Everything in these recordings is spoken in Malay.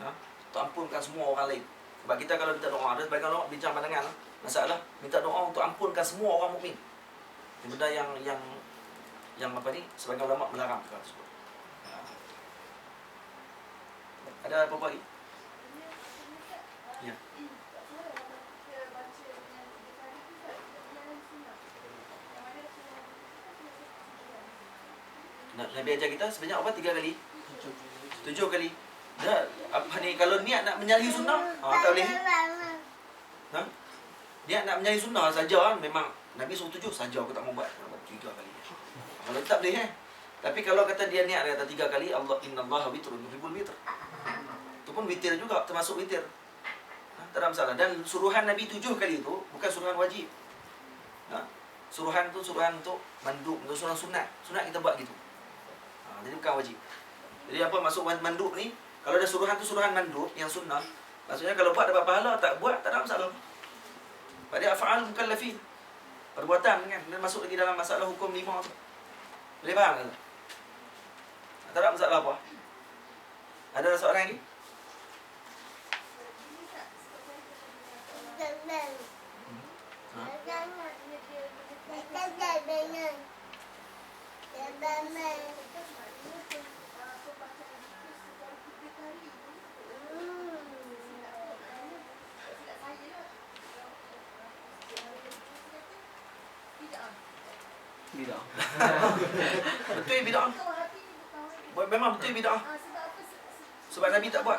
Untuk ampunkan semua orang lain. Sebab kita kalau minta doa, ada sebagian orang bincang pandangan masalah minta doa untuk ampunkan semua orang mukmin. Ini benda yang apa ni, sebagian ulama melarang perkara tersebut. Ada apa-apa lagi? Ya. Nabi ajar kita sebanyak apa? 3 kali? 7 kali. Dah, apa ni, kalau niat nak menyalahi sunnah, tak boleh. Niat nak menyalahi sunnah saja, memang Nabi suruh 7 saja, aku tak mau buat 3 kali. Kalau tak boleh Tapi kalau kata dia niat kata 3 kali, Allah innallaha witrun yuhibbul witr. Itu pun witir juga, termasuk witir. Tak ada masalah. Dan suruhan Nabi 7 kali itu bukan suruhan wajib. Suruhan tu suruhan untuk mandub, untuk suruhan sunat. Sunat kita buat gitu. Jadi bukan wajib. Jadi apa maksud mandub ni? Kalau ada suruhan tu suruhan mandub yang sunnah, maksudnya kalau buat dapat pahala, tak buat tak ada masalah. Sebab dia af'al mukallafin. Perbuatan kan, dan masuk lagi dalam masalah hukum 5 tu. Boleh faham tak? Tak ada masalah apa? Ada soalan lagi? Bidah. Betul bid'ah. Memang betul bid'ah. Sebab Nabi tak buat.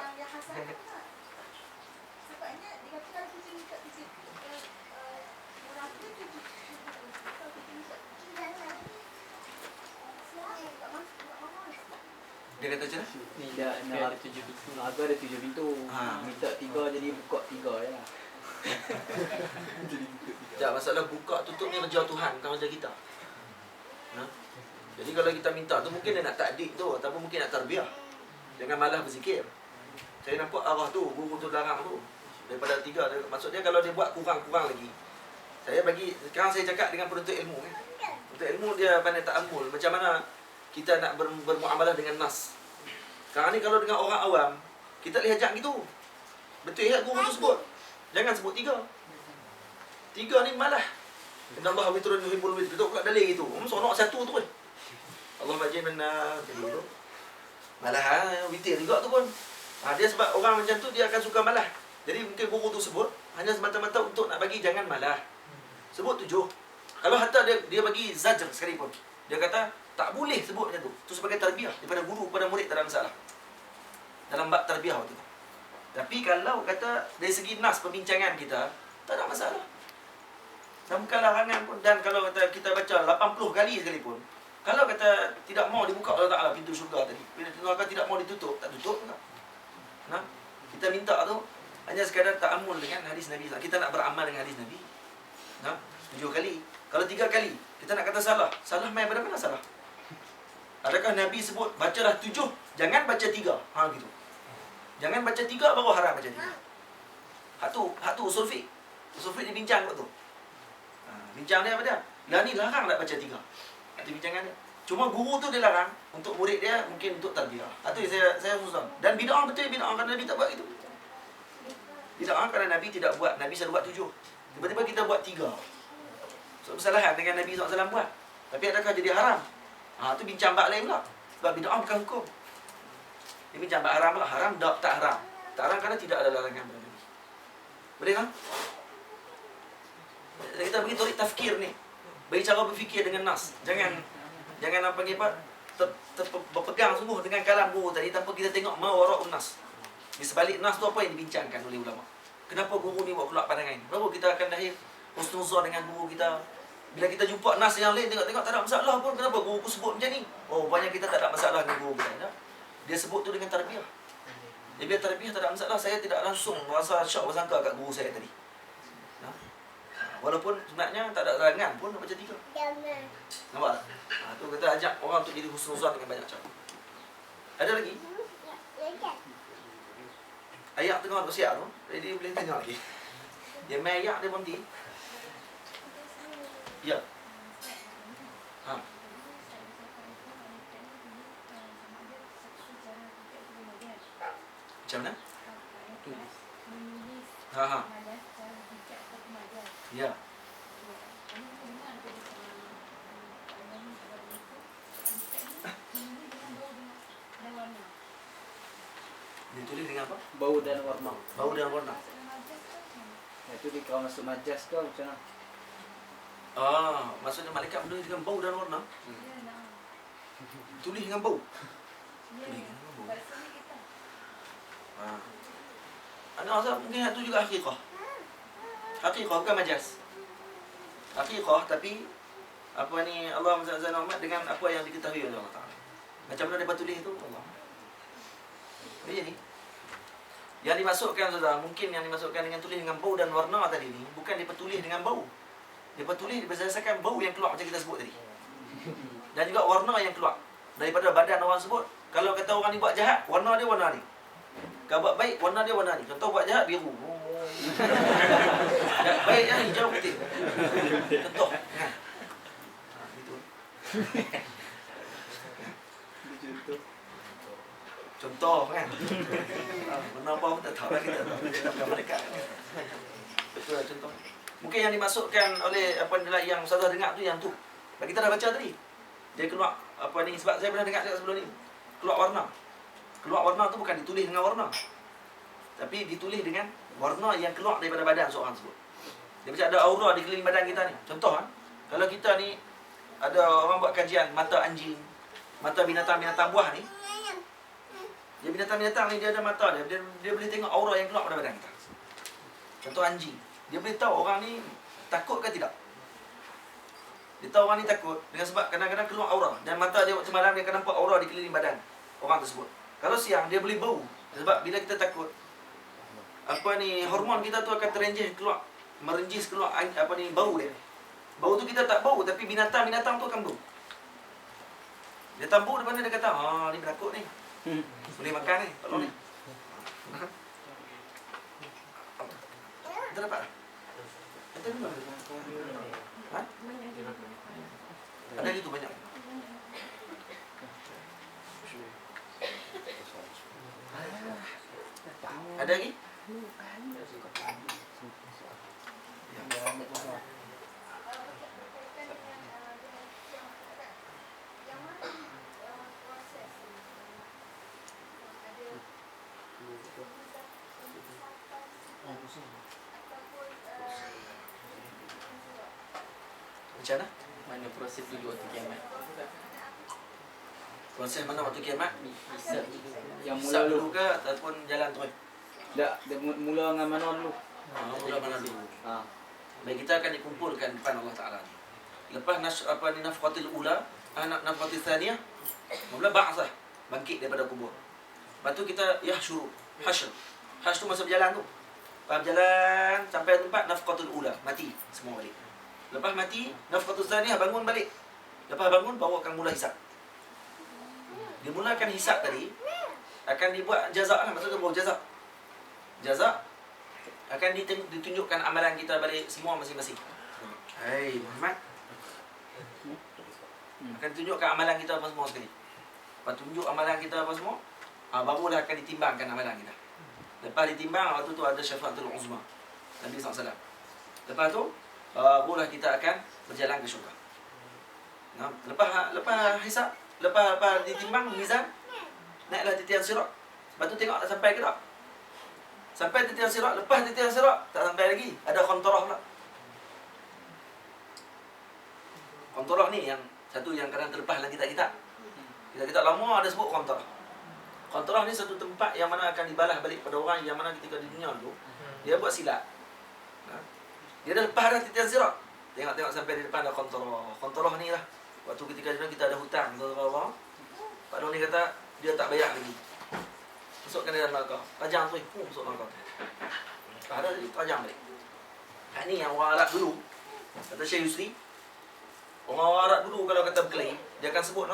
Dia kata macam mana? Ni dah ada 7 pintu. Aku ada 7 pintu. Minta 3 jadi buka 3 je lah. Tak, masalah buka tutup ni kerja Tuhan, bukan kerja kita. Jadi kalau kita minta tu mungkin dia nak takdik tu, ataupun mungkin nak tarbiyah. Jangan malah berzikir. Saya nampak arah tu, guru tu larang tu. Daripada 3, maksud dia kalau dia buat kurang-kurang lagi. Saya bagi, sekarang saya cakap dengan penuntut ilmu. Penuntut ilmu dia pandai ta'ammul. Macam mana kita nak bermuamalah dengan nas. Sekarang ni kalau dengan orang awam, kita boleh ajak gitu. Betul ya guru tu sebut. Jangan sebut 3. 3 ni malah. Innallaha witrun yuhibbul witr. Betul pula dalil gitu. Sonok satu tu pun. Allah majid minna gitu. Malah witir juga tu pun. Dia sebab orang macam tu dia akan suka malah. Jadi mungkin guru tu sebut hanya semata-mata untuk nak bagi jangan malah. Sebut 7. Kalau hatta dia bagi zajr sekalipun. Dia kata tak boleh sebut macam tu. Tu sebagai tarbiyah daripada guru kepada murid, tak ada masalah. Dalam bab tarbiyah waktu tu. Tapi kalau kata dari segi nas perbincangan kita, tak ada masalah. Dan bukan larangan pun. Dan kalau kata kita baca 80 kali sekalipun, kalau kata tidak mau dibuka Allah Ta'ala pintu syurga tadi, bila neraka tidak mau ditutup, tak tutup juga. Kita minta tu hanya sekadar ta'amul dengan hadis Nabi. Kita nak beramal dengan hadis Nabi. 7 kali. Kalau 3 kali, kita nak kata salah. Salah main pada mana salah? Adakah Nabi sebut bacalah 7, jangan baca 3. Gitu. Jangan baca 3 baru haram baca 3. Hak tu usul fiqh. Usul fiqh dibincang waktu tu. Bincang dia apa dia? Lah ni larang nak baca 3. Itu bincangan dia. Cuma guru tu dia larang untuk murid dia, mungkin untuk tarbiyah. Itu saya susah. Dan bid'ah betul bid'ah kerana Nabi tak buat itu. Bid'ah kerana Nabi tidak buat. Nabi selalu buat 7. Tiba-tiba kita buat 3. So kesalahan dengan Nabi SAW buat. Tapi adakah jadi haram? Tu bincang bab lain pula. Sebab bid'ah bukan hukum. Dia bincang bab haram pula. Haram tak haram. Tak haram kerana tidak ada larangan pada Nabi. Boleh kan? Kita bagi tarik tafkir ni. Bagi cara berfikir dengan nas. Jangan apa ni apa berpegang sungguh dengan kalam guru tadi tanpa kita tengok mawara'un nas. Di sebalik nas tu apa yang dibincangkan oleh ulama. Kenapa guru ni buat keluar pandangan ini? Baru kita akan lahir husnuzon dengan guru kita. Bila kita jumpa nas yang lain, tengok-tengok tak ada masalah pun. Kenapa guru aku sebut macam ni? Oh, banyak kita tak ada masalah dengan guru kita. Dia sebut tu dengan tarbiyah. Dia biar tarbiyah tak ada masalah. Saya tidak langsung rasa syok bersangka kat guru saya tadi. Walaupun sebenarnya tak ada larangan pun nak baca 3. Nampak tak? Tu kita ajak orang untuk jadi husnuzon dengan banyak cara. Ada lagi? Ayat tengah bersiap tu, jadi boleh tengok lagi. Dia main ayat dia berhenti. Ya. Macam mana? Tulis. Ha. Ya. Ditulis dengan apa? Bau dan warna. Bau dan warna. Itu di kalau masuk majas ke macam mana? Maksudnya malaikat menulis dengan bau dan warna. Tulis dengan bau. Tulis dengan bau. Ana rasa mungkin itu juga hakikah. Hakikah bukan majaz. Hakikah tapi apa ni Allah Azza wa Jalla dengan apa yang diketahui oleh Allah Taala. Macam mana dia tulis itu Allah. Begini. Yang dimasukkan saudara, mungkin yang dimasukkan dengan tulis dengan bau dan warna tadi ni bukan dipertulis dengan bau. Dipertulis berdasarkan bau yang keluar macam kita sebut tadi. Dan juga warna yang keluar daripada badan orang sebut. Kalau kata orang ni buat jahat, warna dia warna ni. Kalau buat baik, warna dia warna ni. Contoh buat jahat, biru. Baik yang hijau putih. Contoh. Gitu. Contoh kan. Warna apa pun tak tahu lah kita. Kita bukan mereka. Betul lah contoh. Mungkin yang dimasukkan oleh apa ni yang Ustazah dengar tu yang tu. Bagi kita dah baca tadi. Dia keluar apa ni sebab saya pernah dengar dekat sebelum ni. Keluar warna. Keluar warna tu bukan ditulis dengan warna. Tapi ditulis dengan warna yang keluar daripada badan seorang tersebut. Dia macam ada aura di keliling badan kita ni. Contoh kalau kita ni ada orang buat kajian mata anjing, mata binatang-binatang buah ni. Dia binatang-binatang ni dia ada mata dia boleh tengok aura yang keluar daripada badan kita. Contoh anjing. Dia boleh tahu orang ni takut ke tidak. Dia tahu orang ni takut dengan sebab kadang-kadang keluar aura. Dan mata dia waktu malam dia akan nampak aura di keliling badan orang tersebut. Kalau siang dia boleh bau. Sebab bila kita takut apa ni hormon kita tu akan terenjih keluar, merenjis keluar apa ni bau dia. Bau tu kita tak bau tapi binatang-binatang tu akan bau. Dia tahu depan dia kata, ni penakut ni. Boleh makan ni, tolong ni. Kita dapat tak? Kita dulu. Ha? Ada gitu banyak. Ada lagi? Macam mana? Mana proses dulu waktu kiamat? Proses mana waktu kiamat? Hisab. Yang mula Hisab dulu. dulu ke ataupun jalan terus? Tak, dia mula dengan mana dulu? Mula mana dulu? Ha. Baik, kita akan dikumpulkan depan Allah Taala. Lepas nafqatil ula, nafqatil thaniyah, mula ba'sah, bangkit daripada kubur. Lepas tu kita yahsyur, hasyr. Hasyr tu masa berjalan tu. Berjalan sampai tempat nafqatul ula, mati semua balik. Lepas mati, nafqatul thaniyah bangun balik. Lepas bangun baru akan mula hisab. Dimulakan hisab tadi akan dibuat jazak lah, maksudnya bawa jazak. Jazak akan ditunjukkan amalan kita balik semua masing-masing. Hai Muhammad, akan tunjukkan amalan kita apa semua sekali. Lepas tunjuk amalan kita apa semua, barulah akan ditimbangkan amalan kita. Lepas ditimbang, waktu tu ada syafaatul uzma Nabi SAW. Lepas tu barulah kita akan berjalan ke syurga. Nah, lepas hisab, lepas ditimbang mizan, naiklah titian sirat. Lepas tu tengok tak sampai ke tak. Sampai titian sirat, lepas titian sirat tak sampai lagi, ada qantarah pula. Qantarah ni yang satu yang kadang terlepas dalam kitab-kitab. Kitab-kitab lama ada sebut qantarah. Qantarah ni satu tempat yang mana akan dibalas balik pada orang yang mana ketika di dunia dulu dia buat silap. Dia dah lepas dah titian sirat. Tengok sampai di depan ada qantarah. Qantarah ni lah. Waktu ketika kita ada hutang ke orang, Pak Don ni kata dia tak bayar lagi. Masukkan dia dalam neraka. Tajam tu, masuk neraka. Ada dia tajam balik. Ni yang orang Arab dulu. Kata Syekh Yusri, orang Arab dulu kalau kata berkelahi, dia akan sebut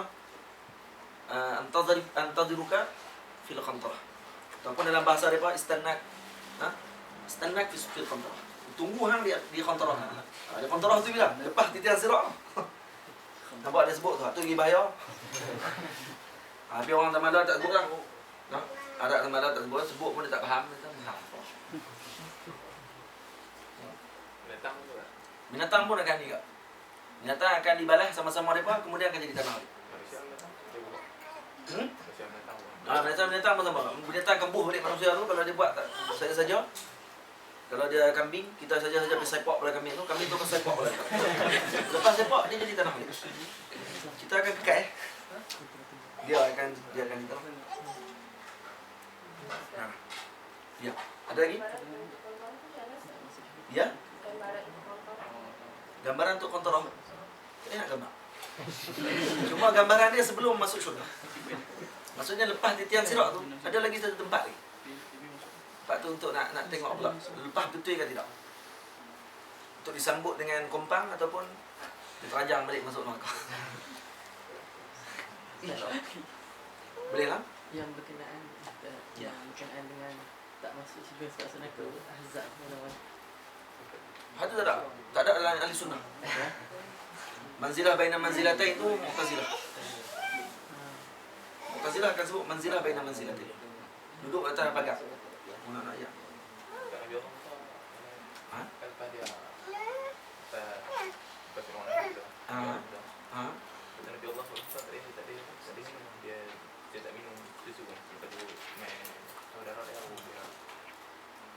antaziruka fil qantarah. Ataupun dalam bahasa mereka istannak. Istannak fil qantarah. Tunggu hang di qantarah. Di qantarah tu bila lepas titian sirat. Nampak dia sebut tu lagi bahaya. Habis orang Tamadar tak sebut lah. Arak sama arak tak sebut pun dia tak faham. Dia tak faham. Binatang tu lah. Binatang pun akan juga. Binatang akan dibalas sama-sama mereka, kemudian akan jadi tanah. Manusia binatang. Dia buat. Hmm? Manusia binatang pun. Binatang pun sama. Binatang akan buh balik manusia tu kalau dia buat saja. Kalau dia kambing, kita saja pergi sepak pada kambing tu akan sepak pada kita. Lepas sepak dia jadi tanah balik. Kita akan kekal. Dia akan di tanah. Nah. Ya. Ada lagi? Ya? Gambaran untuk kontrol. Saya nak gambar. Cuma gambaran dia sebelum masuk syurga. Maksudnya lepas titian sirat tu, ada lagi satu tempat lagi. Tempat tu untuk nak tengok pula lepas betul ke tidak. Untuk disambut dengan kompang ataupun diterajang balik masuk neraka. Boleh lah? Yang berkenaan Ya. yang berkenaan dengan tak masuk syurga sebab neraka azab mana-mana. Ada tak ada dalam ahli sunnah. Manzilah baina manzilatain itu Mu'tazilah. Mu'tazilah akan sebut manzilah baina manzilatain. Duduk atas pagar. Mana nak ayat? Tak Nabi Allah Musa. Ha? Kan lepas dia lepas Fir'aun Nabi tu. Ha? Kata Nabi Allah Musa tak ada minum. Dia tak minum susu kan. Lepas tu main saudara dia dia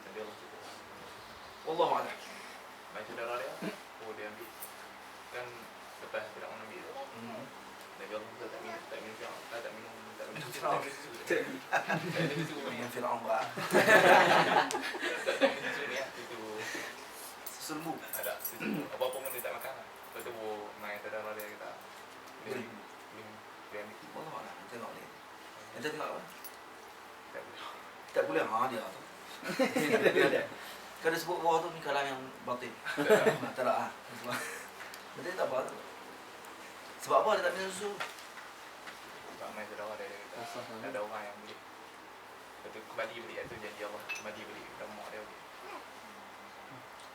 Nabi Allah tu. Wallahu a'lam. Main saudara dia. Dia ambil. Kan lepas Fir'aun ambil tu. Nabi Allah Musa tak minum susu. Tak minum susu. Tak minum susu. Dengan Fir'aun buat. Tak minum susu ni lah. Susu. Susu lembu. Ada susu. Apa-apa pun dia tak makan lah. Lepas tu main saudara dia kata. Dia ambil. Wallahu a'lam. Tengok ni. Kita tengok apa? Tak boleh. Tak boleh. Dia tu. Kalau sebut bawah tu ni kalangan yang batin. Tak ada. Betul tak apa. Sebab apa dia tak minum susu? Sebab main saudara dia kata. Tak ada orang yang boleh. Lepas tu kembali balik. Itu janji Allah. Kembali balik. Dah mak dia balik.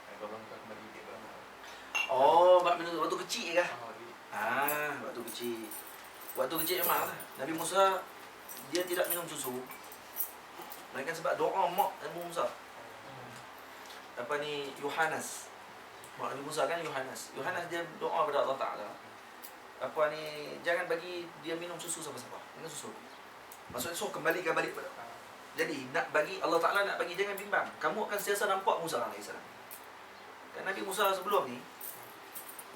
Kalau orang kembali balik. Oh, bab minum waktu kecil ke? Dia Waktu kecil. Waktu kecil memang lah. Nabi Musa dia tidak minum susu. Melainkan sebab doa mak Nabi Musa. Apa ni Yohanes. Mak Nabi Musa kan Yohanes. Yohanes dia doa kepada Allah Taala. Apa ni jangan bagi dia minum susu siapa-siapa. Minum susu. Maksudnya suruh kembalikan balik pada. Jadi nak bagi Allah Taala nak bagi jangan bimbang. Kamu akan sentiasa nampak Musa alaihissalam. Kan Nabi Musa sebelum ni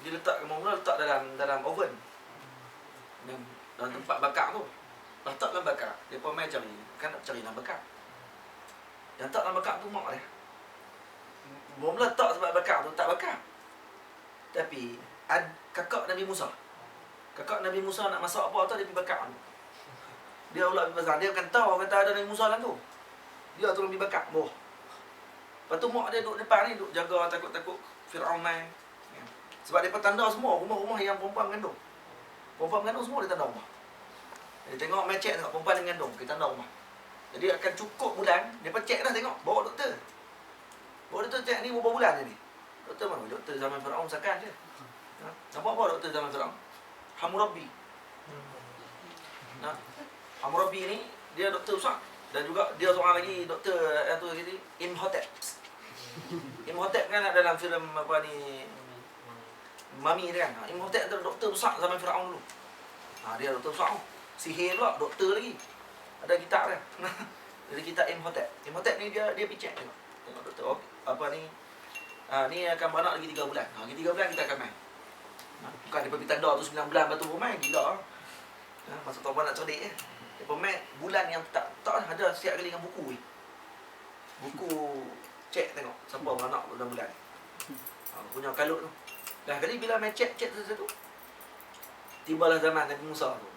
dia letak dalam oven. Dalam tempat bakar tu. Letak dalam bakar. Dia pun main cari. Kan nak cari dalam bakar. Yang tak dalam bakar tu mak dia. Belum letak sebab bakar tu tak bakar. Tapi kakak Nabi Musa. Kakak Nabi Musa nak masak apa tu dia pergi bakar tu. Dia ulat pergi pasang. Dia akan tahu kata ada Nabi Musa dalam tu. Dia tolong pergi bakar. Boh. Lepas tu mak dia duduk depan ni duduk jaga takut-takut Fir'aun main. Sebab dia tanda semua rumah-rumah yang perempuan mengandung. Perempuan mengandung semua dia tanda rumah. Dia tengok main cek tengok perempuan yang mengandung, dia tanda rumah. Jadi akan cukup bulan, dia cek dah tengok, bawa doktor. Bawa doktor cek ni berapa bulan ni? Doktor mana? Doktor zaman Fir'aun sakan je. Nampak apa doktor zaman Fir'aun? Hammurabi. Hammurabi ni dia doktor besar. Dan juga dia seorang lagi doktor yang tu lagi Imhotep. Imhotep kan ada dalam filem apa ni Mami dia kan. Imhotep tu doktor besar zaman Firaun dulu. Dia doktor besar. Sihir pula doktor lagi. Ada kitab dia. Jadi kitab Imhotep. Imhotep ni dia picek tengok. Tengok doktor apa ni. Ni akan beranak lagi 3 bulan. Lagi 3 bulan kita akan main. Bukan dia pergi tanda tu 9 bulan batu pun main gila. Masa tuan nak cerdik je. Dia main bulan yang tak ada setiap kali dengan buku ni. Buku cek tengok siapa beranak dalam bulan. Punya kalut tu. Dah kali bila main cek satu tibalah zaman Nabi Musa tu.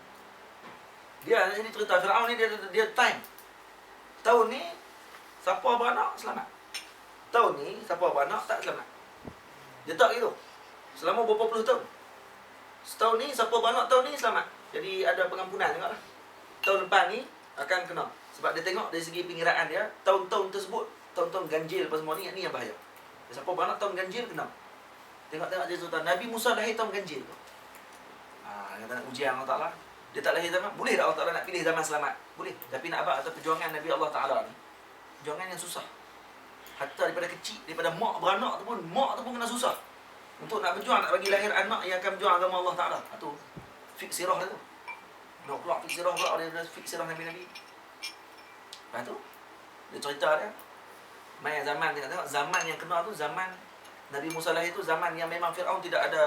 Dia ini cerita Firaun ni dia time. Tahun ni siapa beranak selamat. Tahun ni siapa beranak tak selamat. Dia tak gitu. Selama berapa puluh tahun. Setahun ni siapa beranak tahun ni selamat. Jadi ada pengampunan tengoklah. Tahun depan ni akan kena. Sebab dia tengok dari segi pengiraan dia, tahun-tahun tersebut, tahun-tahun ganjil apa semua ni yang bahaya. Siapa beranak tahun ganjil kena. Tengok dia cerita Nabi Musa lahir tahun ganjil tu. Dia tak nak ujian Allah Ta'ala. Dia tak lahir zaman. Boleh tak Allah Ta'ala nak pilih zaman selamat? Boleh. Tapi nak abang atau perjuangan Nabi Allah Ta'ala ni, perjuangan yang susah. Hatta daripada kecil, daripada mak beranak tu pun kena susah. Untuk nak berjuang, nak bagi lahir anak yang akan berjuang agama Allah Ta'ala. Itu fik sirah dia tu. Nak keluar fik sirah pula, dia fik sirah Nabi-Nabi. Lepas tu, dia cerita dia. Main zaman, tengok zaman yang kena tu, zaman Nabi Musa lahir tu, zaman yang memang Fir'aun tidak ada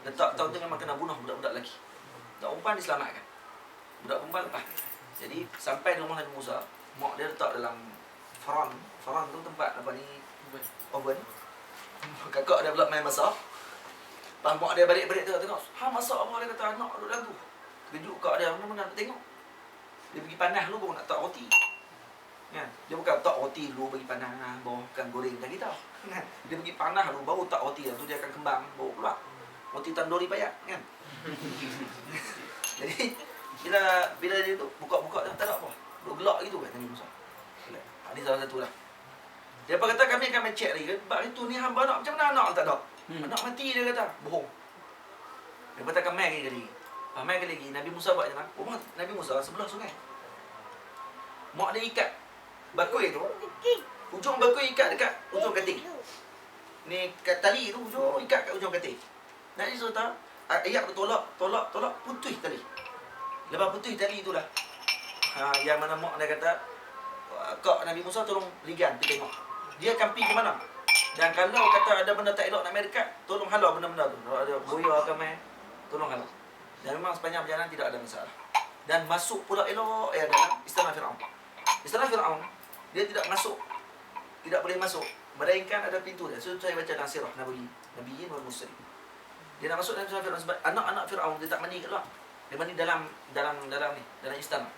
letak tahu tu memang kena bunuh budak-budak lelaki. Budak perempuan diselamatkan. Budak perempuan lepas. Jadi sampai di rumah Nabi Musa, mak dia letak dalam faran. Faran tu tempat apa ni? Oven. Kakak dia pula main masak. Lepas mak dia balik-balik tengok. Ha, masak apa dia kata anak duduk dalam tu. Kejut kak dia, mana-mana nak tengok. Dia pergi panas dulu baru nak letak roti. Kan? Dia bukan letak roti dulu bagi panas, bawakan goreng tadi tau. Kan? Dia pergi panas dulu baru letak roti tu dia akan kembang baru keluar. Roti tanduri payah kan. Jadi bila dia tu buka-buka tak ada apa. Duk gelak gitu kan Nabi Musa. Ini salah satu lah. Dia apa kata kami akan cek lagi. Bab itu ni hamba nak macam mana anak tak ada. Anak mati dia kata. Bohong. Dia kata mai lagi. Mai lagi Nabi Musa buat macam mana? Rumah Nabi Musa sebelah sungai. Mak dia ikat bakul tu. Ujung bakul ikat dekat ujung katil. Ni kat tali tu ujung ikat kat ujung katil. Nabi cerita ayat tu tolak putus tali. Lepas putus tali itulah. Yang mana mak dia kata kak Nabi Musa tolong ligan pergi tengok. Dia akan pergi ke mana? Dan kalau kata ada benda tak elok nak main dekat, tolong halau benda-benda tu. Kalau ada buaya akan main, tolong halau. Dan memang sepanjang perjalanan tidak ada masalah. Dan masuk pula elok dalam istana Fir'aun. Istana Fir'aun, dia tidak masuk. Tidak boleh masuk. Melainkan ada pintu dia. So saya baca dalam sirah Nabiyyin wal Mursalin. Dia nak masuk dalam istana Fir'aun sebab anak-anak Fir'aun dia tak mandi kat luar. Dia mandi dalam istana.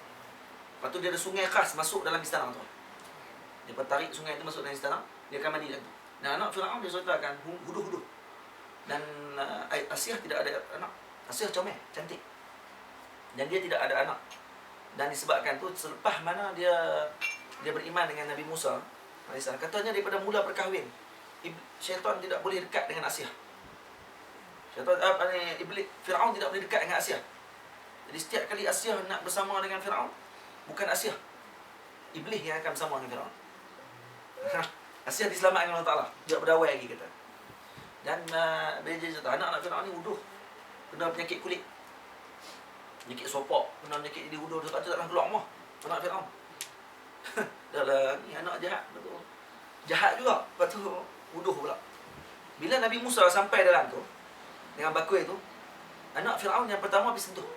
Lepas tu dia ada sungai khas masuk dalam istana tu. Dia tarik sungai itu masuk dalam istana, dia akan mandi dalam tu. Dan anak Fir'aun dia ceritakan huduh-huduh. Dan Asiyah tidak ada anak. Asiyah comel, cantik. Dan dia tidak ada anak. Dan disebabkan tu selepas mana dia beriman dengan Nabi Musa AS, katanya daripada mula perkahwin syaitan tidak boleh dekat dengan Asiyah. Iblis Fir'aun tidak boleh dekat dengan Asiyah. Jadi setiap kali Asiyah nak bersama dengan Fir'aun, bukan Asiyah, Iblis yang akan bersama dengan Fir'aun. Asiyah diselamatkan Allah Ta'ala. Dia berdawai lagi kata. Dan bila dia cerita anak-anak Fir'aun ni wuduh kena penyakit kulit, penyakit sopak, kena penyakit di wuduh. Sebab tu tak nak keluar rumah anak Fir'aun. Dah lah, ni anak jahat betul. Jahat juga. Lepas tu wuduh pula. Bila Nabi Musa sampai dalam tu dengan bakul tu, anak Fir'aun yang pertama pergi sentuh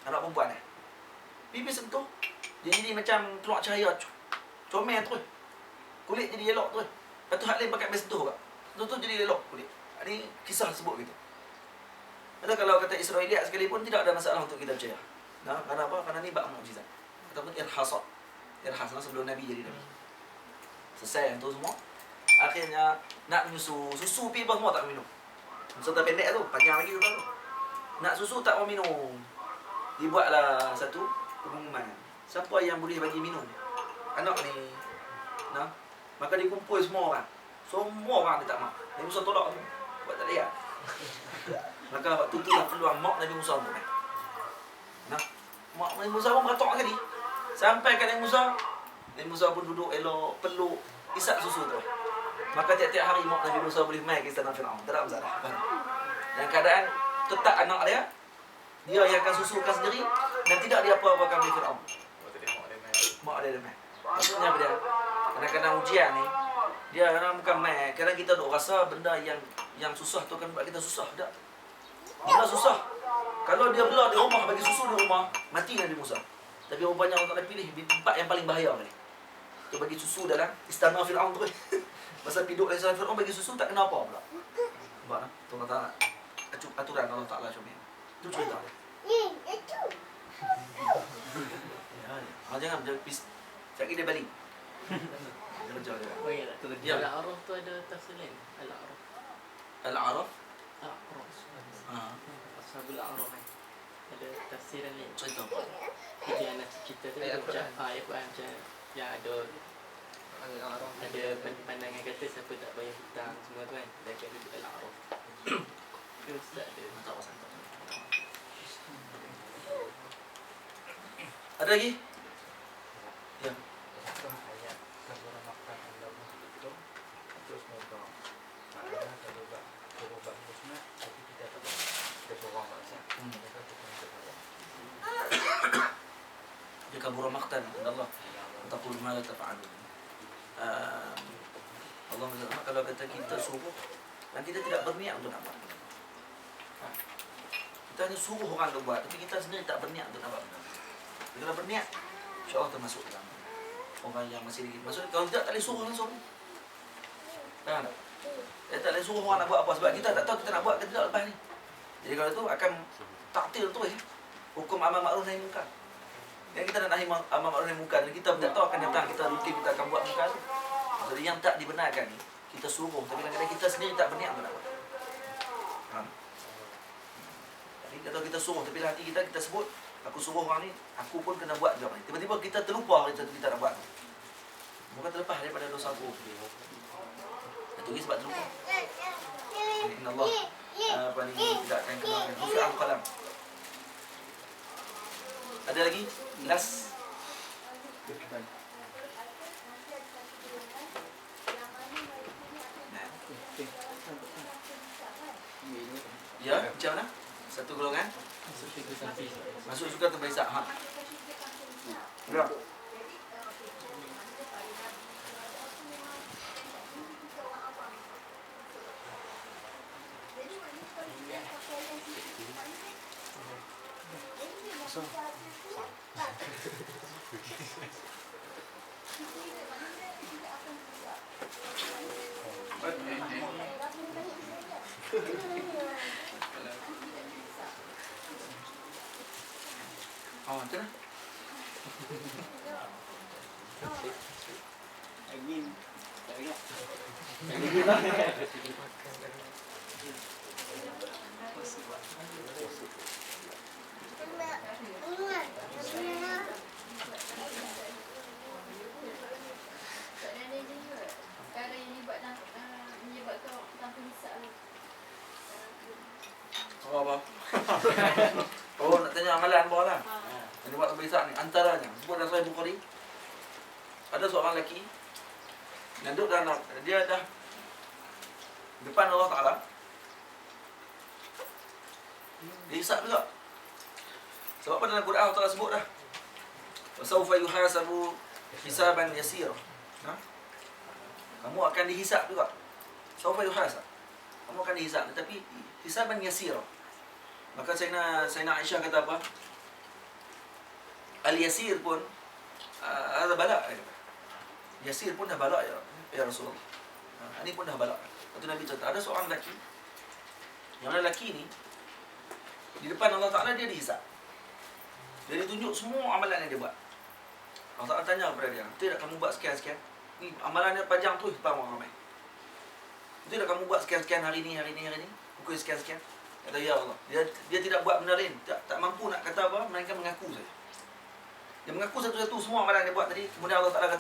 anak perempuan ni. Pergi sentuh, dia jadi macam keluar cahaya comel terus. Kulit jadi elok terus. Lepas tu hak lain pakai pergi sentuh juga. Sentuh jadi elok kulit. Ini kisah sebut gitu. Ada kalau kata Israeliat sekalipun tidak ada masalah untuk kita percaya. Nah, kerana apa? Kerana ni bab mukjizat. Ataupun irhasat. Irhas sebelum Nabi jadi Nabi. Selesai tu semua. Akhirnya nak menyusu. Susu pi apa semua tak minum. Serta pendek tu, panjang lagi tu. Nak susu tak mau minum. Dibuatlah satu pengumuman. Siapa yang boleh bagi minum anak ni? Nah, maka dikumpul semua orang. Semua orang dia tak mau. Nabi Musa tolak tu. Buat tak lihat. Maka waktu tu lah peluang mak Nabi Musa untuk main. Nah, mak Nabi Musa pun beratok sekali. Sampai kat Nabi Musa pun duduk elok, peluk, isap susu tu. Maka tiap-tiap hari mak Nabi Musa boleh main ke istana Fir'aun. Tak ada masalah. Dan keadaan tetap anak dia yang akan susukan sendiri dan tidak dia apa-apakan oleh Fir'aun. Mak dia main. Maksudnya apa dia? Kadang-kadang ujian ni, dia bukan main. Kadang kita duk rasa benda yang susah tu kan buat kita susah. Tak. Bila susah, kalau dia bela di rumah, bagi susu di rumah, mati Nabi Musa. Tapi rupanya Allah Ta'ala pilih di tempat yang paling bahaya kali. Dia bagi susu dalam istana Fir'aun tu. Masa hidup dalam istana Fir'aun bagi susu tak kena apa pula. Nampak tak? Allah Ta'ala aturan Allah Ta'ala macam ni. Itu cerita dia. Jangan pis. Sekali dia balik. Dia macam dia. Oh iya tak? Ya. Al-A'raf tu ada tafsir lain. Al-A'raf. Al-A'raf. Al-A'raf. Ashabul A'raf ni. Ada tafsiran lain. Cerita apa? Dia anak cerita tu Ayat Quran. Ayat Quran macam yang ada pandangan kata siapa tak bayar hutang semua tu kan. Dia akan duduk Al-A'raf. Dia ustaz dia. Tak pasal. Ada lagi? Ya. Ayat kabur makan Allah itu terus moga. Karena kalau buat musnah tapi kita tak kita orang bahasa. Mereka bukan sebenarnya. Dia kabur maktan Allah. Taqul ma la taf'alun. Allah SWT kalau kata kita suruh dan kita tidak berniat untuk nak buat. Kita hanya suruh orang untuk buat, tapi kita sendiri tak berniat untuk nak buat. Kita berniat, insya-Allah termasuk dalam orang yang masih dikit. Maksudnya kalau tidak tak boleh suruh langsung. Faham tak? Kita tak boleh suruh orang nak buat apa sebab kita tak tahu kita nak buat ke tidak lepas ni. Jadi kalau itu akan taktil tu hukum amal ma'ruf nahi munkar. Yang kita nak nahi amal ma'ruf nahi munkar, kita tak tahu akan datang kita rutin kita akan buat munkar. Jadi yang tak dibenarkan ni kita suruh, tapi kadang-kadang kita sendiri tak berniat untuk nak buat. Faham? Jadi kalau kita suruh tapi hati kita sebut aku suruh orang ni, aku pun kena buat juga ni. Tiba-tiba kita terlupa kita nak buat. Bukan terlepas daripada dosa aku. Itu ni sebab terlupa. Inna Allah apa ni tidak akan kenalkan Rufi al-Qalam. Ada lagi? Last. Ya, macam mana? Satu golongan masuk juga terberisik. Ha. Ya. Oh, macam mana? Angin. Tak ingat. Oh, apa? Oh, nak tanya amalan apa lah? Yang buat terberisik ni antaranya sebut dalam Sahih Bukhari ada seorang lelaki yang duduk dalam dia dah depan Allah Taala dia hisap juga. Sebab apa dalam Quran Allah Taala sebut dah wasaufa yuhasabu hisaban yasira. Kamu akan dihisap juga. Saufa yuhasab. Kamu akan dihisap tetapi hisaban yasira. Maka Sayyidina Aisyah kata apa? Al-yasir pun ada balak. Yasir pun dah balak ya Rasulullah. Ini pun dah balak. Lepas tu Nabi cerita ada seorang lelaki. Yang lelaki ni di depan Allah Taala dia dihisap. Dia ditunjuk semua amalan yang dia buat. Allah Taala tanya kepada dia, "Tidak kamu buat sekian-sekian? Ni amalannya panjang tu depan orang ramai. Tidak kamu buat sekian-sekian hari ni, pukul sekian-sekian?" Kata ya Allah. Dia tidak buat benda lain. Tak mampu nak kata apa, melainkan mengaku saja. Dia mengaku satu-satu semua amalan dia buat tadi. Kemudian Allah Taala kata